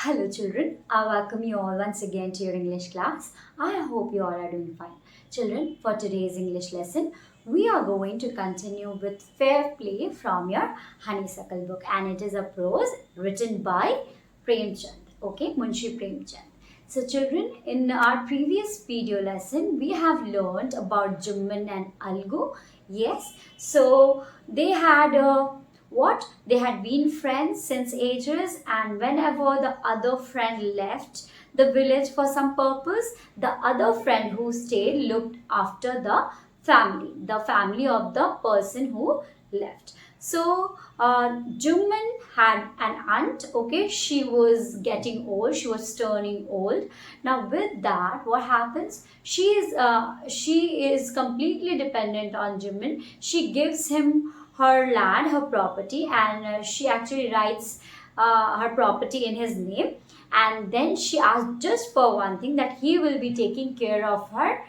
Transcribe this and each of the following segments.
Hello children, I welcome you all once again to your English class. I hope you all are doing fine. Children, for today's English lesson, we are going to continue with Fair Play from your Honeysuckle book, and it is a prose written by Premchand, okay, Munshi Premchand. So children, in our previous video lesson, we have learned about Jumman and Algu. Yes, so they had a what they had been friends since ages, and whenever the other friend left the village for some purpose, the other friend who stayed looked after the family of the person who left. So Jumman had an aunt. Okay, she was getting old, she was turning old. Now with that, what happens, she is completely dependent on Jumman. She gives him her land, her property, and she actually writes her property in his name. And then she asked just for one thing, that he will be taking care of her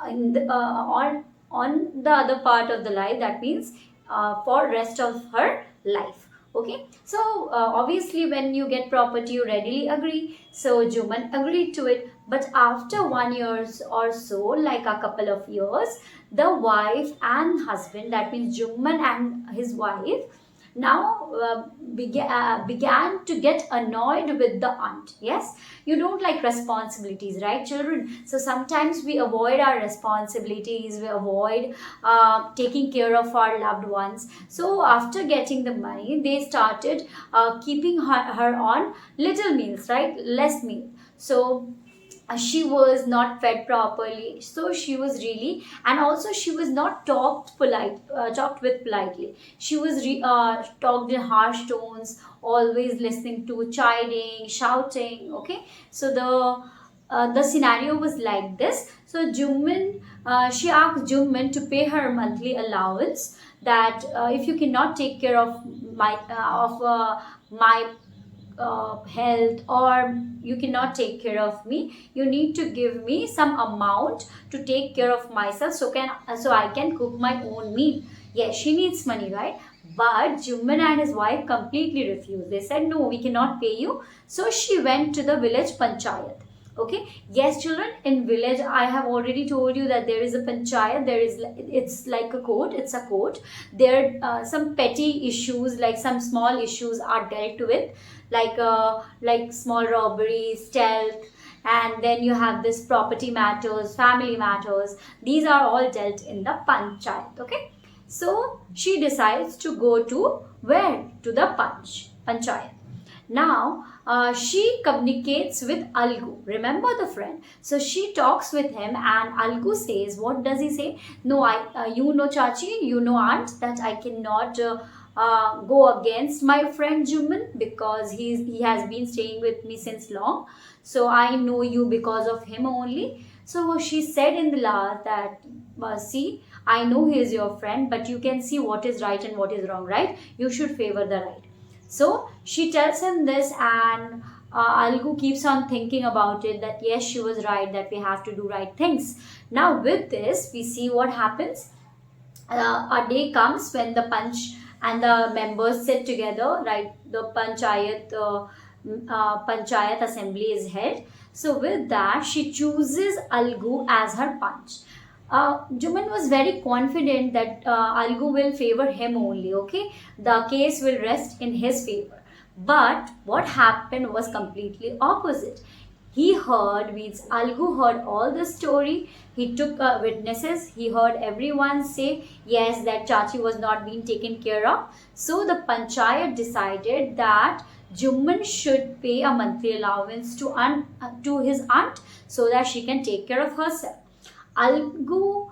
on the other part of the life. That means for rest of her life. Okay, so obviously when you get property, you readily agree. So Juman agreed to it. But after 1 year or so, like a couple of years, the wife and husband, that means Jumman and his wife, now began to get annoyed with the aunt. Yes, you don't like responsibilities, right children? So sometimes we avoid our responsibilities, we avoid taking care of our loved ones. So after getting the money, they started keeping her on little meals, right, less meal. So she was not fed properly, so she was really, and also she was not talked with politely. She was talked in harsh tones, always listening to chiding, shouting. Okay, so the scenario was like this. So Jummin, she asked Jummin to pay her monthly allowance, that if you cannot take care of my health, or you cannot take care of me, you need to give me some amount to take care of myself, so I can cook my own meal. Yes, she needs money, right? But Jumman and his wife completely refused. They said, no, we cannot pay you. So she went to the village panchayat. Okay, yes children, in village I have already told you that there is a panchayat. It's like a court, it's a court. There some petty issues, like some small issues are dealt with, like small robberies, stealth, and then you have this property matters, family matters. These are all dealt in the panchayat. Okay, so she decides to go to where? To the panchayat. Now she communicates with Algu. Remember the friend. So she talks with him, and Algu says, what does he say? No, you know, Chachi, you know, aunt, that I cannot go against my friend Juman, because he has been staying with me since long. So I know you because of him only. So she said in the last that, see, I know he is your friend, but you can see what is right and what is wrong, right? You should favor the right. So she tells him this, and Algu keeps on thinking about it, that yes, she was right, that we have to do right things. Now with this, we see what happens. A day comes when the punch and the members sit together, right? The panchayat assembly is held. So with that, she chooses Algu as her punch. Juman was very confident that Algu will favor him only. Okay, the case will rest in his favor. But what happened was completely opposite. He heard, means Algu heard all the story. He took witnesses. He heard everyone say yes, that Chachi was not being taken care of. So the panchayat decided that Jumman should pay a monthly allowance to his aunt, so that she can take care of herself. Algu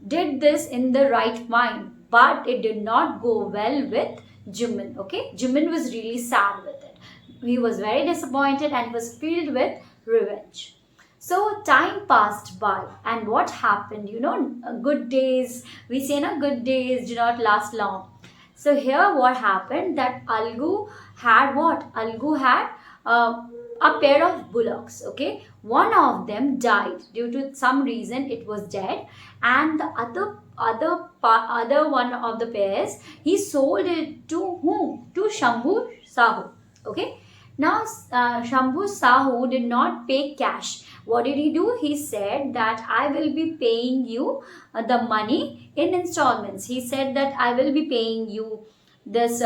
did this in the right mind, but it did not go well with Jimin. Okay, Jimin was really sad with it. He was very disappointed and was filled with revenge. So time passed by, and what happened? You know, good days, we say na, good days do not last long. So here what happened, that Algu had what? Algu had a pair of bullocks. Okay, one of them died due to some reason, it was dead, and the other one of the pairs, he sold it to whom? To Shambhu Sahu. Okay, Now, Shambhu Sahu did not pay cash. What did he do? He said that I will be paying you the money in installments. He said that I will be paying you this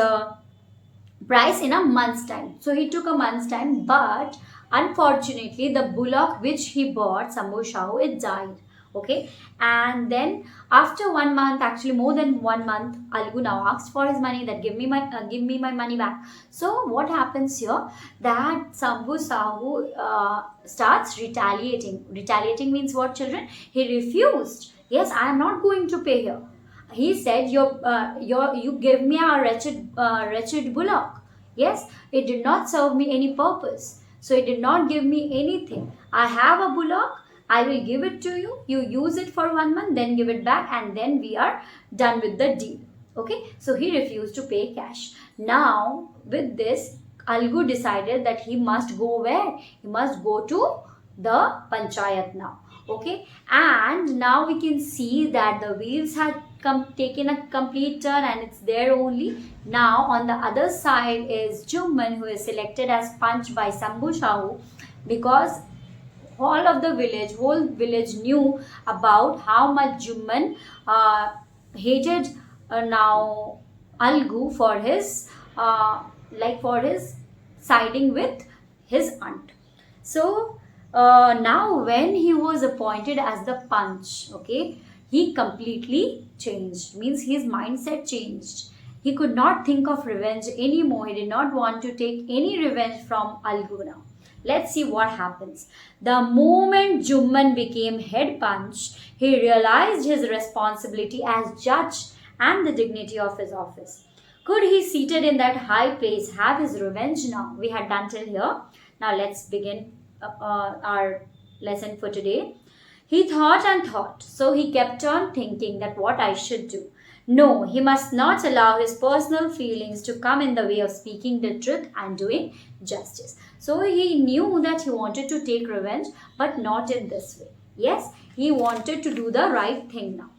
price in a month's time. So he took a month's time, but unfortunately, the bullock which he bought, Shambhu Sahu, it died. Okay, and then after 1 month, actually more than 1 month, Algu now asked for his money, that give me my money back. So what happens here, that Shambhu Sahu starts retaliating. Retaliating means what, children? He refused. Yes, I am not going to pay here. He said, you gave me a wretched bullock. Yes, it did not serve me any purpose. So it did not give me anything. I have a bullock. I will give it to you. You use it for 1 month, then give it back, and then we are done with the deal. Okay, so he refused to pay cash. Now, with this, Algu decided that he must go where? He must go to the panchayat now. Okay, and now we can see that the wheels had taken a complete turn, and it's there only. Now, on the other side is Jumman, who is selected as Panch by Shambhu Sahu, because whole village knew about how much Jumman hated now Algu for his for his siding with his aunt. So now when he was appointed as the Panch, okay, he completely changed. Means his mindset changed. He could not think of revenge anymore. He did not want to take any revenge from Algu now. Let's see what happens. The moment Jumman became head Panch, he realized his responsibility as judge and the dignity of his office. Could he, seated in that high place, have his revenge now? We had done till here. Now let's begin our lesson for today. He thought and thought, so he kept on thinking that what I should do. No, he must not allow his personal feelings to come in the way of speaking the truth and doing justice. So he knew that he wanted to take revenge, but not in this way. Yes, he wanted to do the right thing now.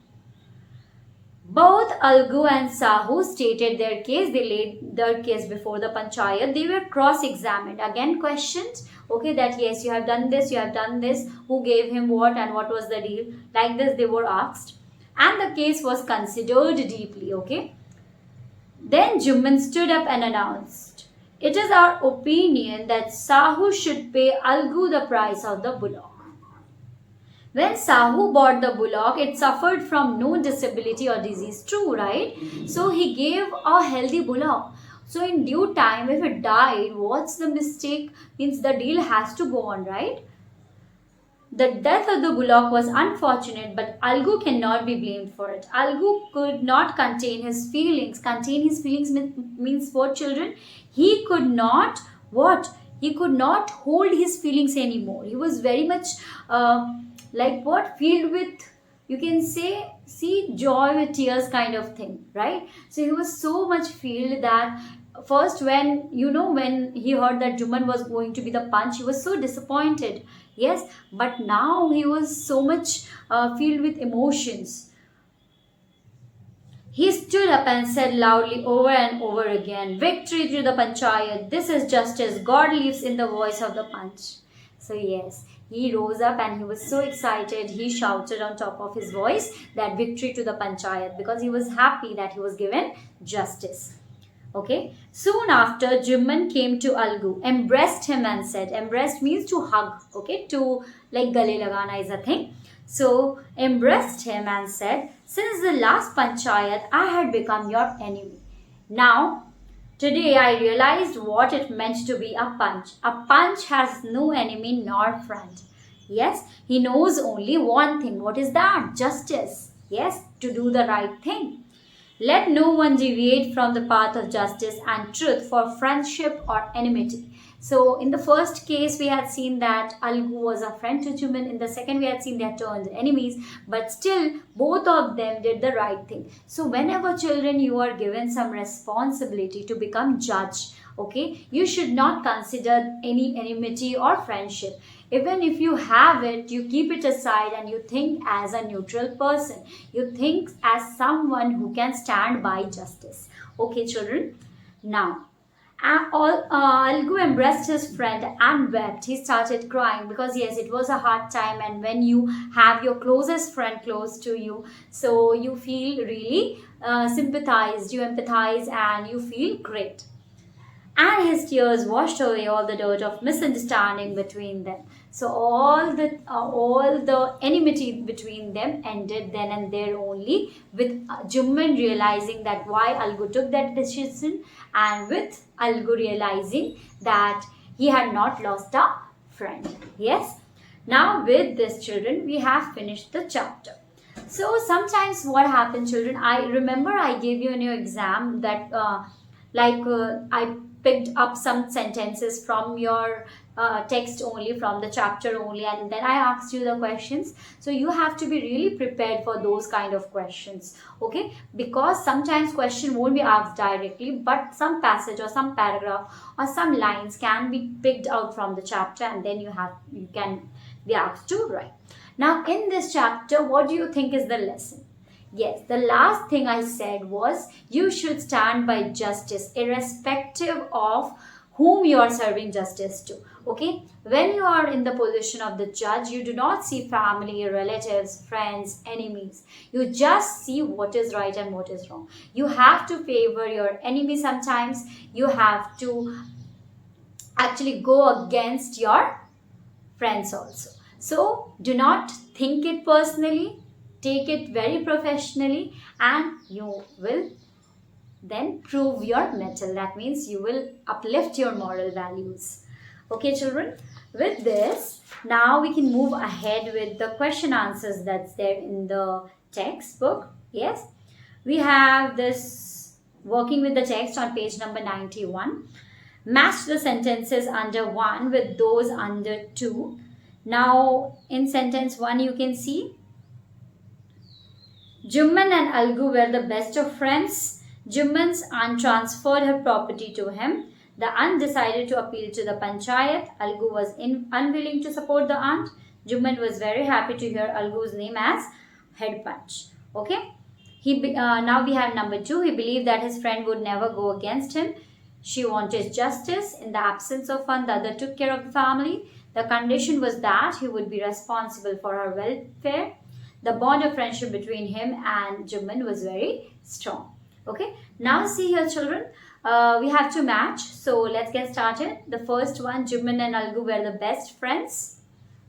Both Algu and Sahu stated their case. They laid their case before the panchayat. They were cross-examined. Again questioned. Okay, that yes, you have done this, who gave him what and what was the deal. Like this they were asked. And the case was considered deeply, okay. Then Jumman stood up and announced, it is our opinion that Sahu should pay Algu the price of the bullock. When Sahu bought the bullock, it suffered from no disability or disease. True, right? So he gave a healthy bullock. So in due time, if it died, what's the mistake? Means the deal has to go on, right? The death of the bullock was unfortunate, but Algu cannot be blamed for it. Algu could not contain his feelings. Contain his feelings means what, children? He could not, what? He could not hold his feelings anymore. He was very much filled with, you can say, see, joy with tears kind of thing, right? So he was so much filled that first when he heard that Jumman was going to be the Panch, he was so disappointed. Yes, but now he was so much filled with emotions. He stood up and said loudly over and over again, victory to the panchayat, this is justice, God lives in the voice of the Panch. So yes, he rose up and he was so excited, he shouted on top of his voice that victory to the panchayat, because he was happy that he was given justice. Okay, soon after, Jumman came to Algu, embraced him and said, embraced means to hug, okay, to like gale lagana is a thing. So embraced him and said, since the last panchayat, I had become your enemy. Now, today I realized what it meant to be a Panch. A Panch has no enemy nor friend. Yes, he knows only one thing. What is that? Justice. Yes, to do the right thing. Let no one deviate from the path of justice and truth for friendship or enmity. So in the first case, we had seen that Algu was a friend to Jumman. In the second, we had seen they had turned enemies. But still, both of them did the right thing. So whenever, children, you are given some responsibility to become judge, okay, you should not consider any enmity or friendship. Even if you have it, you keep it aside and you think as a neutral person. You think as someone who can stand by justice. Okay, children. Now, Algu embraced his friend and wept. He started crying because, yes, it was a hard time, and when you have your closest friend close to you, so you feel really sympathized, you empathize, and you feel great. And his tears washed away all the dirt of misunderstanding between them. So all the enmity between them ended then and there only, with Jumman realizing that why Algu took that decision, and with Algu realizing that he had not lost a friend. Yes. Now with this, children, we have finished the chapter. So sometimes what happens, children, I remember I gave you in your exam that I picked up some sentences from your text only, from the chapter only, and then I asked you the questions. So you have to be really prepared for those kind of questions, okay? Because sometimes question won't be asked directly, but some passage or some paragraph or some lines can be picked out from the chapter, and then you can be asked to write. Now in this chapter, what do you think is the lesson? Yes, the last thing I said was you should stand by justice irrespective of whom you are serving justice to. Okay, when you are in the position of the judge, you do not see family, relatives, friends, enemies. You just see what is right and what is wrong. You have to favor your enemy sometimes. You have to actually go against your friends also. So do not think it personally, take it very professionally, and you will then prove your mettle. That means you will uplift your moral values. Okay, children, with this, now we can move ahead with the question answers that's there in the textbook. Yes, we have this working with the text on page number 91. Match the sentences under 1 with those under 2. Now, in sentence 1, you can see Jumman and Algu were the best of friends. Jumman's aunt transferred her property to him. The aunt decided to appeal to the panchayat. Algu was unwilling to support the aunt. Jumman was very happy to hear Algu's name as head punch. Okay. Now we have number 2. He believed that his friend would never go against him. She wanted justice. In the absence of one, the other took care of the family. The condition was that he would be responsible for her welfare. The bond of friendship between him and Jumman was very strong. Okay, now see here, children, we have to match. So let's get started. The first one, Jumman and Algu were the best friends.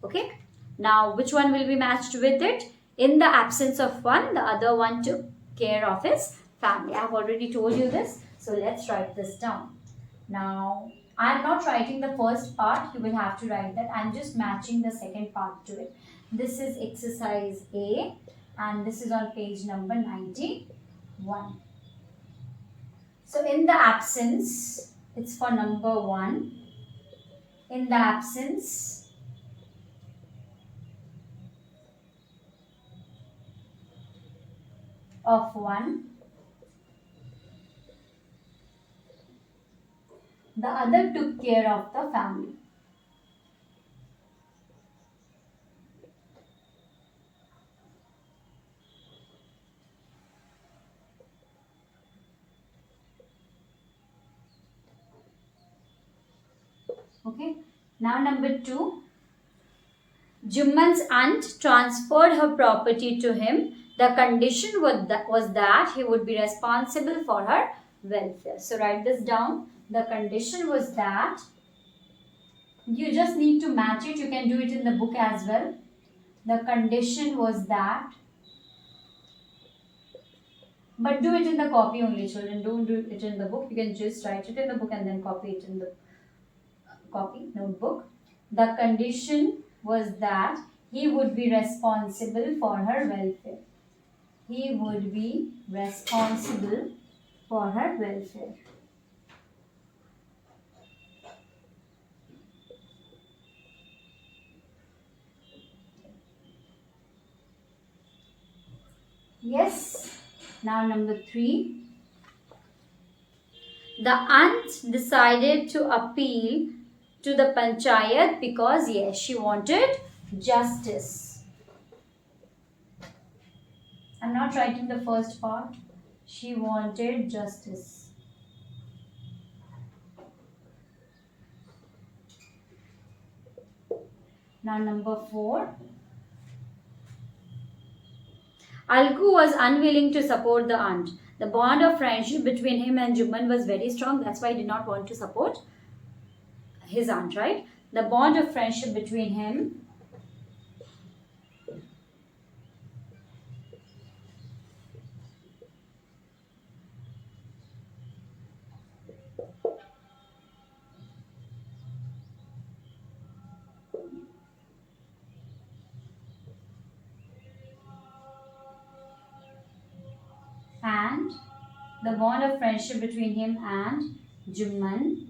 Okay, now which one will be matched with it? In the absence of one, the other one took care of his family. I have already told you this. So let's write this down. Now, I am not writing the first part. You will have to write that. I am just matching the second part to it. This is exercise A, and this is on page number 91. So in the absence, it's for number 1. In the absence of one, the other took care of the family. Okay. Now number 2. Jumman's aunt transferred her property to him. The condition was that he would be responsible for her welfare. So write this down. The condition was that, you just need to match it. You can do it in the book as well. The condition was that, but do it in the copy only, children. Don't do it in the book. You can just write it in the book and then copy it in the copy notebook. The condition was that he would be responsible for her welfare. He would be responsible for her welfare. Yes. Now number 3. The aunt decided to appeal to the panchayat because, yes, she wanted justice. I'm not writing the first part. She wanted justice. Now number 4. Algu was unwilling to support the aunt. The bond of friendship between him and Juman was very strong. That's why he did not want to support his aunt, right? The bond of friendship between him and the bond of friendship between him and Juman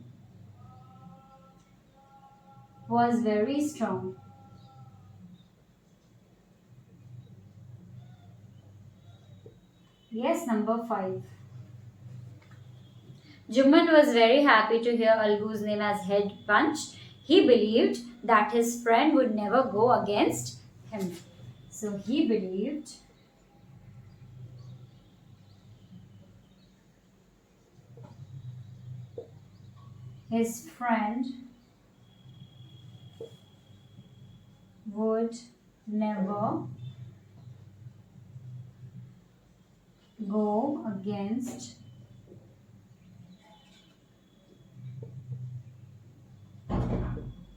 was very strong. Yes, number 5. Juman was very happy to hear Algu's name as head punch. He believed that his friend would never go against him. So he believed his friend would never go against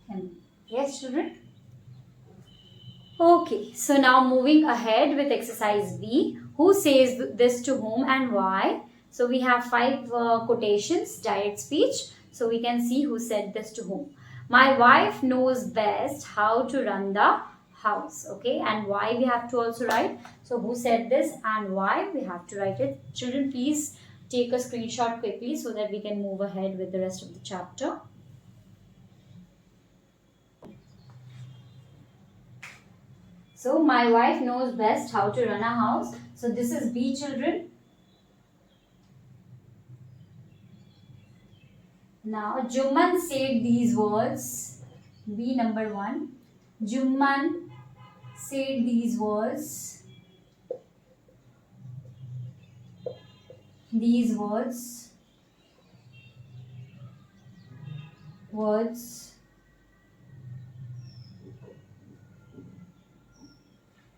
him. Yes, children? Okay, so now moving ahead with exercise B. Who says this to whom and why? So we have 5 quotations, direct speech. So we can see who said this to whom. My wife knows best how to run the house. Okay, and why we have to also write. So who said this and why we have to write it. Children, please take a screenshot quickly so that we can move ahead with the rest of the chapter. So my wife knows best how to run a house. So this is B, children. Now Juman said these words. B number 1. Juman said these words. These words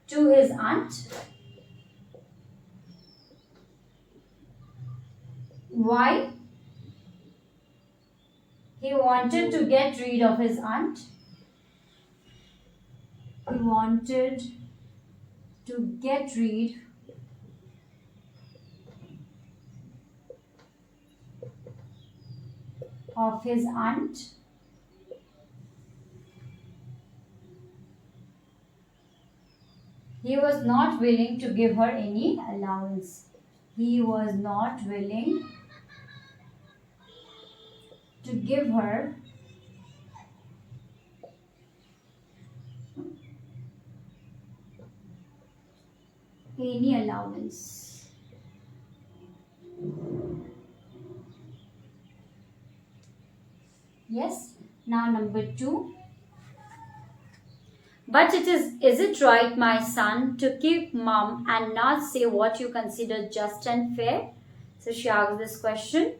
to his aunt. Why? He wanted to get rid of his aunt. He wanted to get rid of his aunt. He was not willing to give her any allowance. He was not willing to give her any allowance. Yes. Now number 2. But is it right, my son, to keep mum and not say what you consider just and fair? So she asked this question.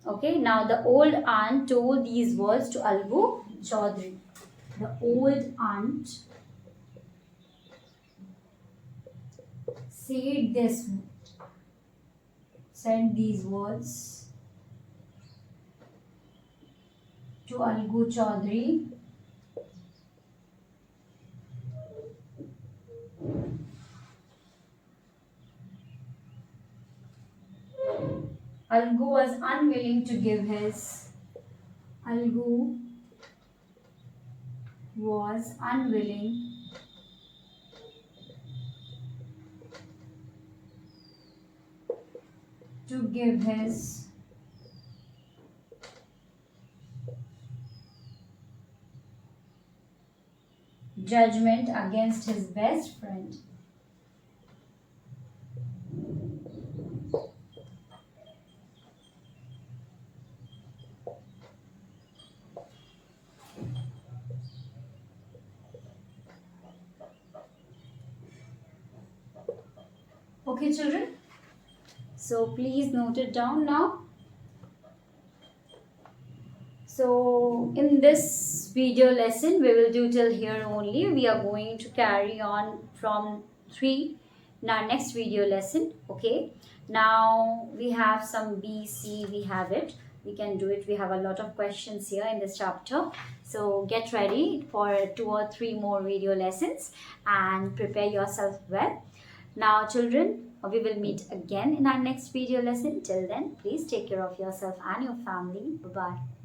Okay, now the old aunt told these words to Algu Chaudhary. The old aunt said these words to Algu Chaudhary. Algu was unwilling to give his. Algu was unwilling to give his judgment against his best friend. Okay, children. So please note it down now. So in this video lesson we will do till here only. We are going to carry on from 3 in our next video lesson. Okay, now we have some B, C, we have it. We can do it. We have a lot of questions here in this chapter. So get ready for 2 or 3 more video lessons and prepare yourself well. Now children, we will meet again in our next video lesson. Till then, please take care of yourself and your family. Bye-bye.